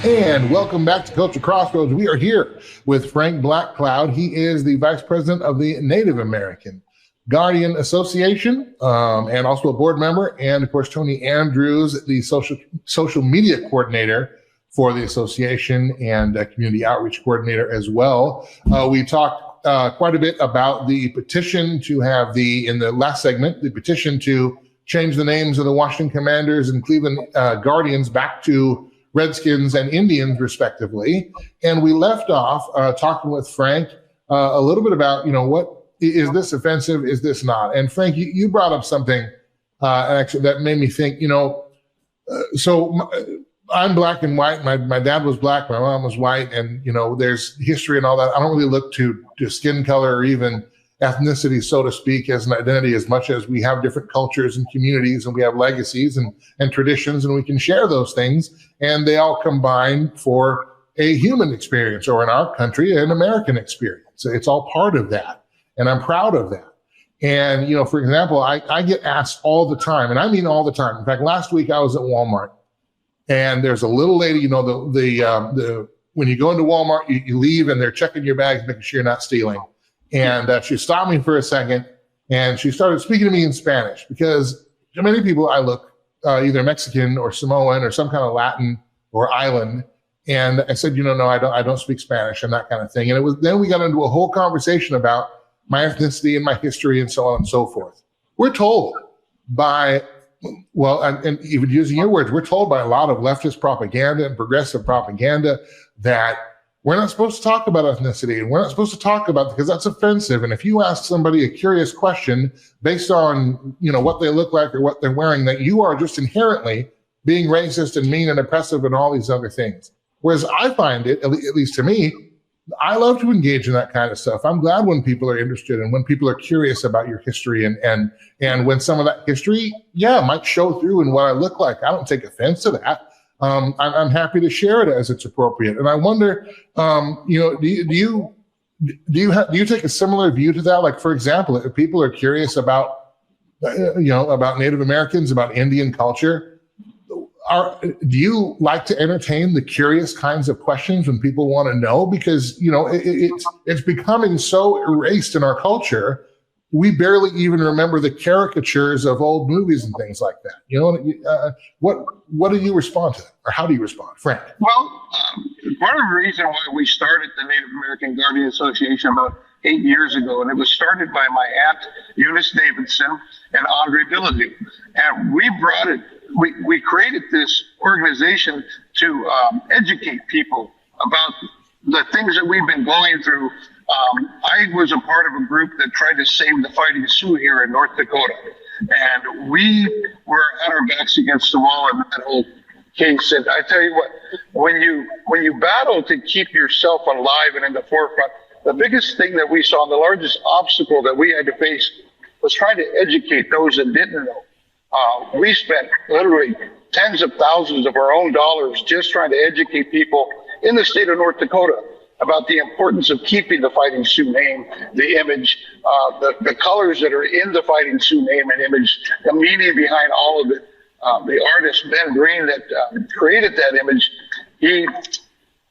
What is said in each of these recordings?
And welcome back to Culture Crossroads. We are here with Frank Blackcloud. He is the Vice President of the Native American Guardian Association, and also a board member. And of course, Tony Andrews, the social media coordinator for the association and community outreach coordinator as well. We talked quite a bit about the petition to have in the last segment, the petition to change the names of the Washington Commanders and Cleveland Guardians back to Redskins and Indians, respectively. And we left off talking with Frank a little bit about, what is this offensive? Is this not? And Frank, you brought up something actually that made me think, so I'm black and white. My dad was black, my mom was white, and, there's history and all that. I don't really look to skin color or even ethnicity, so to speak, as an identity, as much as we have different cultures and communities, and we have legacies and traditions, and we can share those things, and they all combine for a human experience, or in our country, an American experience. It's all part of that, and I'm proud of that. And, for example, I get asked all the time, and I mean all the time. In fact, last week I was at Walmart, and there's a little lady, when you go into Walmart, you leave, and they're checking your bags, making sure you're not stealing. And she stopped me for a second, and she started speaking to me in Spanish, because to many people I look either Mexican or Samoan or some kind of Latin or island. And I said, no, I don't speak Spanish and that kind of thing. And then we got into a whole conversation about my ethnicity and my history and so on and so forth. We're told by, and even using your words, we're told by a lot of leftist propaganda and progressive propaganda that we're not supposed to talk about ethnicity, and we're not supposed to talk about, because that's offensive. And if you ask somebody a curious question based on, what they look like or what they're wearing, that you are just inherently being racist and mean and oppressive and all these other things. Whereas I find it, at least to me, I love to engage in that kind of stuff. I'm glad when people are interested and when people are curious about your history, and when some of that history, might show through in what I look like. I don't take offense to that. I'm happy to share it as it's appropriate. And I wonder, do you take a similar view to that? Like, for example, if people are curious about, about Native Americans, about Indian culture, do you like to entertain the curious kinds of questions when people want to know? Because, it's becoming so erased in our culture. We barely even remember the caricatures of old movies and things like that. What do you respond to that? Or how do you respond, Frank? Well, part of the reason why we started the Native American Guardian Association about 8 years ago, and it was started by my aunt, Eunice Davidson, and Andre Billadu. And we created this organization to educate people about the things that we've been going through. I was a part of a group that tried to save the Fighting Sioux here in North Dakota. And we were at our backs against the wall in that whole case. And I tell you what, when you battle to keep yourself alive and in the forefront, the biggest thing that we saw, the largest obstacle that we had to face, was trying to educate those that didn't know. We spent literally tens of thousands of our own dollars just trying to educate people in the state of North Dakota about the importance of keeping the Fighting Sioux name, the image, the colors that are in the Fighting Sioux name and image, the meaning behind all of it. The artist, Ben Green, that created that image, he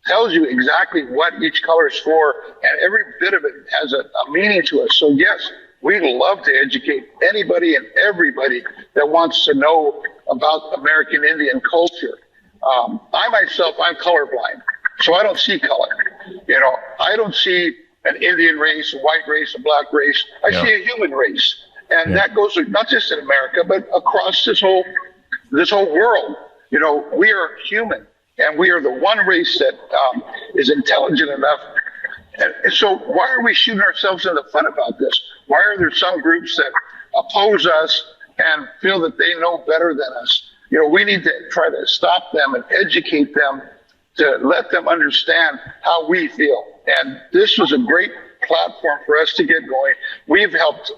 tells you exactly what each color is for, and every bit of it has a meaning to us. So yes, we love to educate anybody and everybody that wants to know about American Indian culture. I myself, I'm colorblind, so I don't see color. I don't see an Indian race, a white race, a black race. I see a human race. And that goes not just in America, but across this whole world. We are human, and we are the one race that is intelligent enough. And so why are we shooting ourselves in the foot about this? Why are there some groups that oppose us and feel that they know better than us? We need to try to stop them and educate them to let them understand how we feel. And this was a great platform for us to get going. We've helped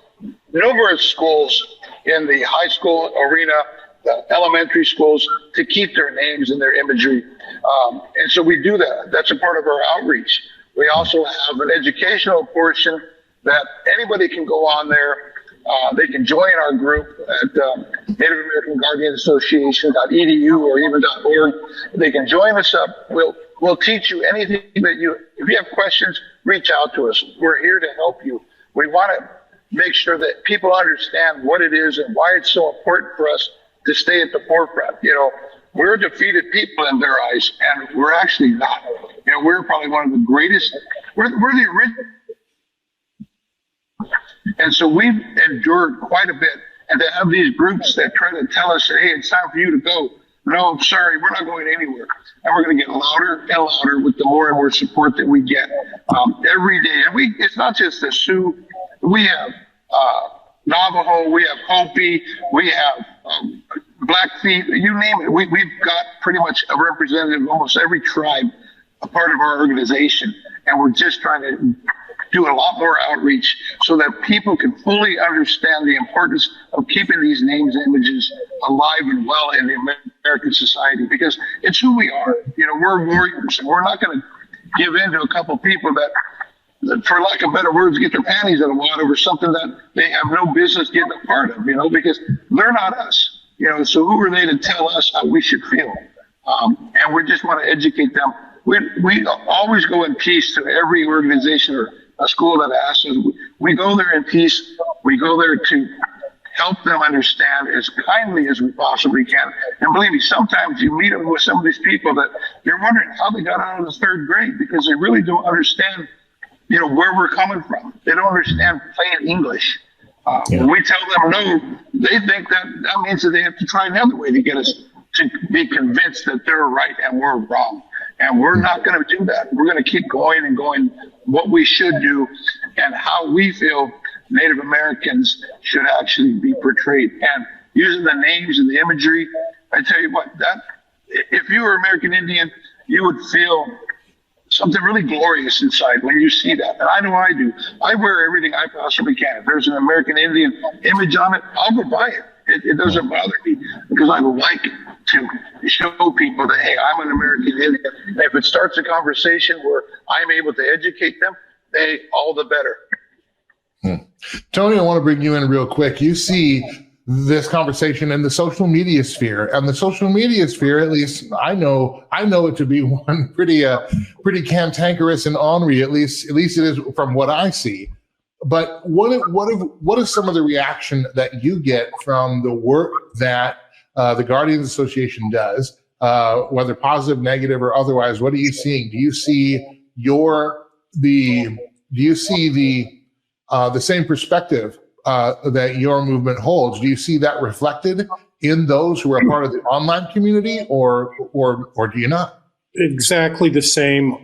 numerous schools in the high school arena, the elementary schools, to keep their names and their imagery. And so we do that. That's a part of our outreach. We also have an educational portion that anybody can go on there They can join our group at Native American Guardian Association.edu or even .org. They can join us up. We'll teach you anything that if you have questions, reach out to us. We're here to help you. We want to make sure that people understand what it is and why it's so important for us to stay at the forefront. We're defeated people in their eyes, and we're actually not. We're probably one of the greatest. We're the original. And so we've endured quite a bit. And to have these groups that try to tell us, hey, it's time for you to go. No, I'm sorry, we're not going anywhere. And we're going to get louder and louder with the more and more support that we get every day. And it's not just the Sioux. We have Navajo, we have Hopi, we have Blackfeet, you name it. We've got pretty much a representative of almost every tribe, a part of our organization. And we're just trying to do a lot more outreach so that people can fully understand the importance of keeping these names and images alive and well in the American society, because it's who we are. We're warriors, and we're not going to give in to a couple people that, for lack of better words, get their panties in a wad over something that they have no business getting a part of, because they're not us. So who are they to tell us how we should feel? And we just want to educate them. We always go in peace to every organization or a school that asks us. We go there in peace. We go there to help them understand as kindly as we possibly can. And believe me, sometimes you meet with some of these people that you're wondering how they got out of the third grade, because they really don't understand, where we're coming from. They don't understand plain English. When we tell them no, they think that means that they have to try another way to get us to be convinced that they're right and we're wrong. And we're not going to do that. We're going to keep going and going what we should do and how we feel Native Americans should actually be portrayed. And using the names and the imagery, I tell you what, that if you were American Indian, you would feel something really glorious inside when you see that. And I know I do. I wear everything I possibly can. If there's an American Indian image on it, I'll go buy it. It doesn't bother me, because I like to show people that, hey, I'm an American Indian. And if it starts a conversation where I'm able to educate them, all the better. Tony, I want to bring you in real quick. You see this conversation in the social media sphere, and the social media sphere, at least I know it to be one pretty cantankerous and ornery. At least it is from what I see. But what is some of the reaction that you get from the work that the Guardians Association does, whether positive, negative, or otherwise? What are you seeing? Do you see the same perspective that your movement holds? Do you see that reflected in those who are part of the online community, or do you not? Exactly the same.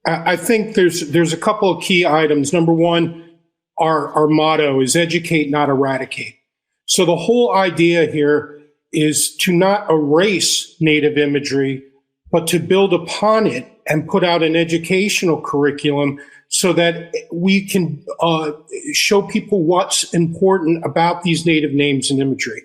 I think there's a couple of key items. Number one, our motto is educate, not eradicate. So the whole idea here is to not erase Native imagery, but to build upon it and put out an educational curriculum so that we can show people what's important about these Native names and imagery.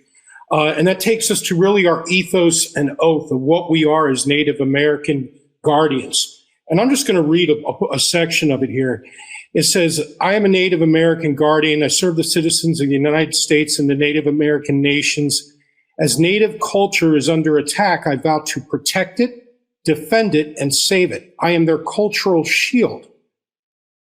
And that takes us to really our ethos and oath of what we are as Native American guardians. And I'm just going to read a section of it here. It says, I am a Native American guardian. I serve the citizens of the United States and the Native American nations. As Native culture is under attack, I vow to protect it, defend it, and save it. I am their cultural shield.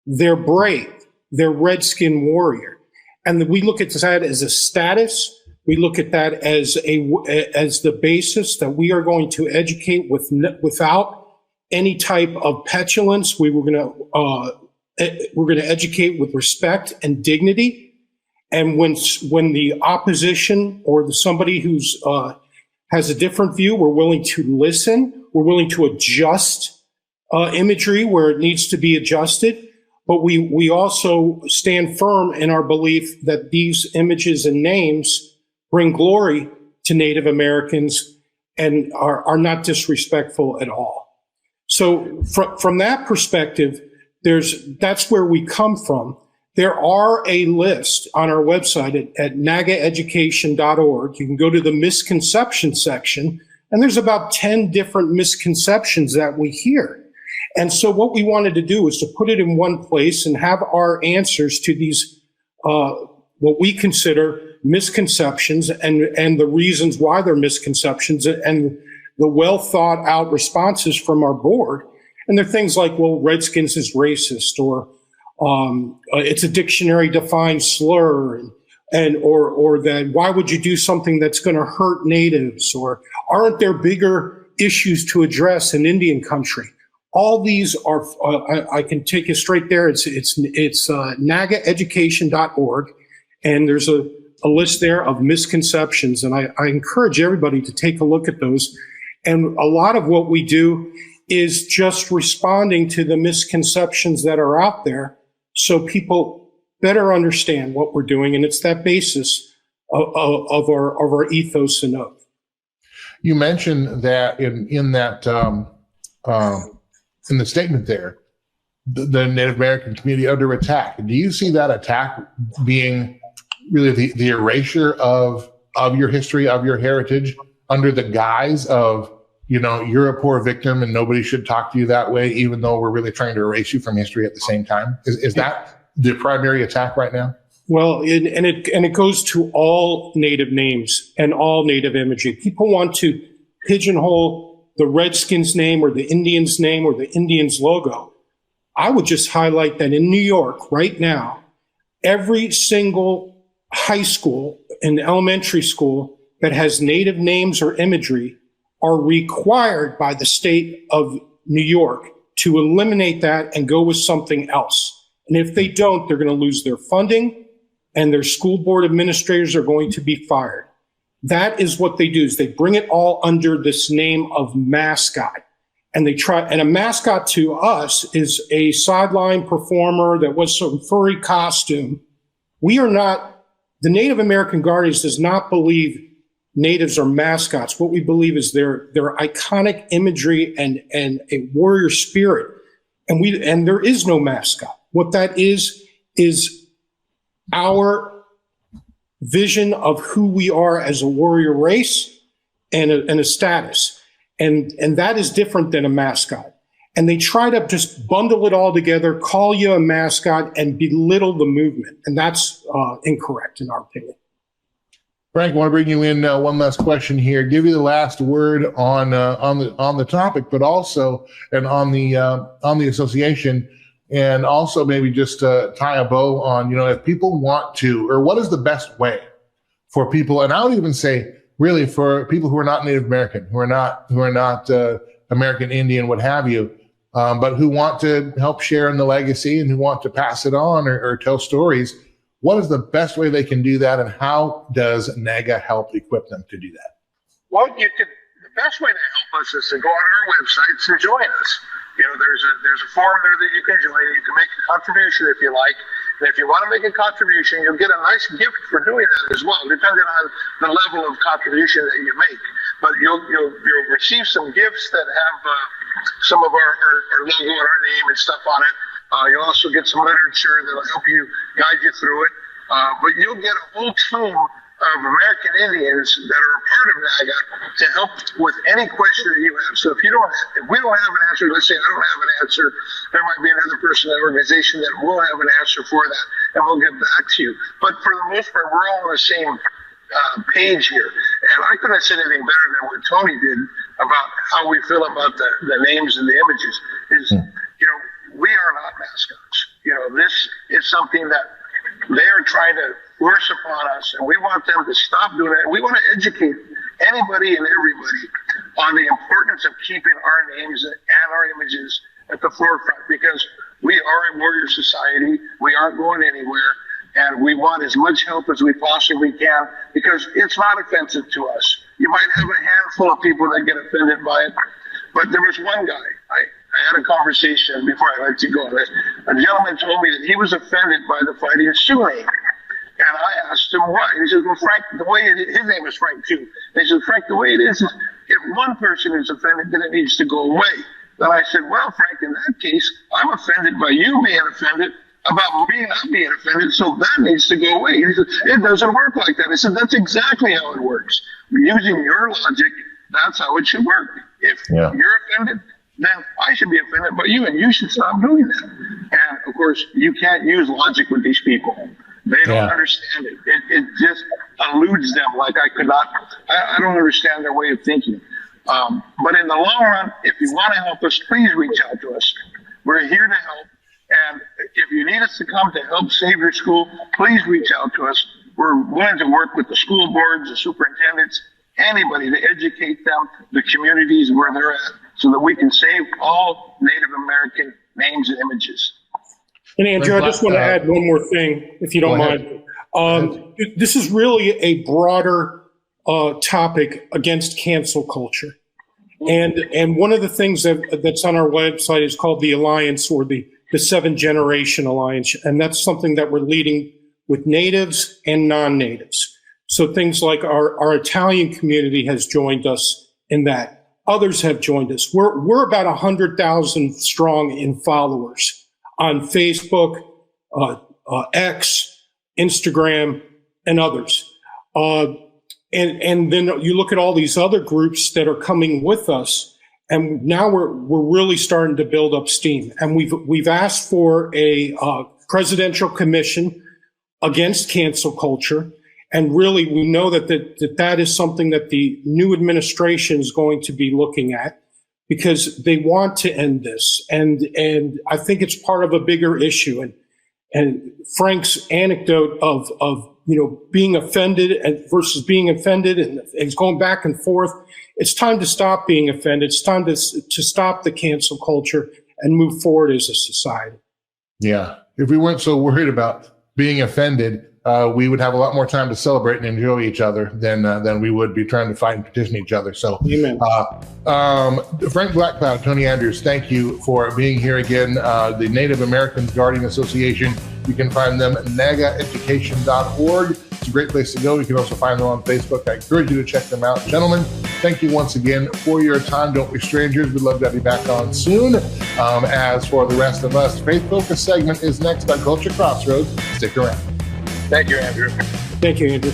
They're brave. They're Redskin warrior. And we look at that as a status. We look at that as the basis that we are going to educate without any type of petulance. We're going to educate with respect and dignity. And when the opposition or somebody who's has a different view, we're willing to listen. We're willing to adjust imagery where it needs to be adjusted. But we also stand firm in our belief that these images and names bring glory to Native Americans and are not disrespectful at all. So from that perspective, that's where we come from. There are a list on our website at nagaeducation.org. You can go to the misconception section, and there's about 10 different misconceptions that we hear. And so what we wanted to do is to put it in one place and have our answers to these what we consider misconceptions and the reasons why they're misconceptions and the well thought out responses from our board. And they're things like, well, Redskins is racist, or it's a dictionary defined slur, or that why would you do something that's going to hurt natives, or aren't there bigger issues to address in Indian country? All these are, I can take you straight there. It's nagaeducation.org, and there's a list there of misconceptions. And I encourage everybody to take a look at those. And a lot of what we do is just responding to the misconceptions that are out there so people better understand what we're doing. And it's that basis of our ethos and oath. You mentioned that in that in the statement there, the Native American community under attack. Do you see that attack being really the erasure of your history, of your heritage, under the guise of, you're a poor victim and nobody should talk to you that way, even though we're really trying to erase you from history at the same time? Is that the primary attack right now? Well, and it goes to all Native names and all Native imagery. People want to pigeonhole the Redskins name or the Indians name or the Indians logo. I would just highlight that in New York right now, every single high school and elementary school that has Native names or imagery are required by the state of New York to eliminate that and go with something else. And if they don't, they're going to lose their funding, and their school board administrators are going to be fired. That is what they do, is they bring it all under this name of mascot. And and a mascot to us is a sideline performer that was some furry costume. We are not, the Native American Guardians does not believe natives are mascots. What we believe is their iconic imagery and a warrior spirit. And there is no mascot. What that is our vision of who we are as a warrior race and a status. And that is different than a mascot. And they try to just bundle it all together, call you a mascot, and belittle the movement. And that's incorrect in our opinion. Frank, I want to bring you in one last question here. Give you the last word on the topic, but also and on the association, and also maybe just tie a bow on, if people want to, or what is the best way for people, and I would even say really for people who are not Native American, who are not American Indian, what have you, but who want to help share in the legacy and who want to pass it on or tell stories. What is the best way they can do that, and how does NAGA help equip them to do that? Well, the best way to help us is to go on our websites and join us. There's a forum there that you can join. You can make a contribution if you like. And if you want to make a contribution, you'll get a nice gift for doing that as well, depending on the level of contribution that you make. But you'll receive some gifts that have some of our logo and our name and stuff on it. You'll also get some literature that'll help you guide you through it. But you'll get a whole team of American Indians that are a part of NAGA to help with any question that you have. So if we don't have an answer, let's say I don't have an answer, there might be another person in the organization that will have an answer for that, and we'll get back to you. But for the most part, we're all on the same page here. And I couldn't have said anything better than what Tony did about how we feel about the names and the images. We are not mascots. This is something that they are trying to force upon us, and we want them to stop doing it. We want to educate anybody and everybody on the importance of keeping our names and our images at the forefront, because we are a warrior society. We aren't going anywhere, and we want as much help as we possibly can, because it's not offensive to us. You might have a handful of people that get offended by it, but there was one guy, I had a conversation before I let you go. A gentleman told me that he was offended by the Fighting Sioux name. And I asked him why. He says, well, Frank, his name is Frank too. And he said, Frank, the way it is if one person is offended, then it needs to go away. Then I said, well, Frank, in that case, I'm offended by you being offended about me not being offended, so that needs to go away. He said, it doesn't work like that. I said, that's exactly how it works. Using your logic, that's how it should work. If you're offended, then I should be offended by you, and you should stop doing that. And of course, you can't use logic with these people. They don't Yeah. understand it. It just eludes them. Like I don't understand their way of thinking. But in the long run, if you want to help us, please reach out to us. We're here to help. And if you need us to come to help save your school, please reach out to us. We're willing to work with the school boards, the superintendents, anybody to educate them, the communities where they're at, so that we can save all Native American names and images. And Andrew, I just want to add one more thing, if you don't mind. This is really a broader topic against cancel culture. And one of the things that's on our website is called the Alliance, or the 7th Generation Alliance. And that's something that we're leading with natives and non-natives. So things like our Italian community has joined us in that. Others have joined us. We're about 100,000 strong in followers on Facebook, X, Instagram, and others. And then you look at all these other groups that are coming with us, and now we're really starting to build up steam. And we've asked for a presidential commission against cancel culture. And really, we know that is something that the new administration is going to be looking at, because they want to end this. And I think it's part of a bigger issue. And Frank's anecdote of being offended versus being offended, and it's going back and forth. It's time to stop being offended. It's time to stop the cancel culture and move forward as a society. Yeah. If we weren't so worried about being offended, we would have a lot more time to celebrate and enjoy each other than we would be trying to fight and petition each other. So, Amen. Frank Blackcloud, Tony Andrews, thank you for being here again. The Native American Guardian Association, you can find them at nagaeducation.org. It's a great place to go. You can also find them on Facebook. I encourage you to check them out. Gentlemen, thank you once again for your time. Don't be strangers. We'd love to have you back on soon. As for the rest of us, Faith Focus segment is next on Culture Crossroads. Stick around. Thank you, Andrew. Thank you, Andrew.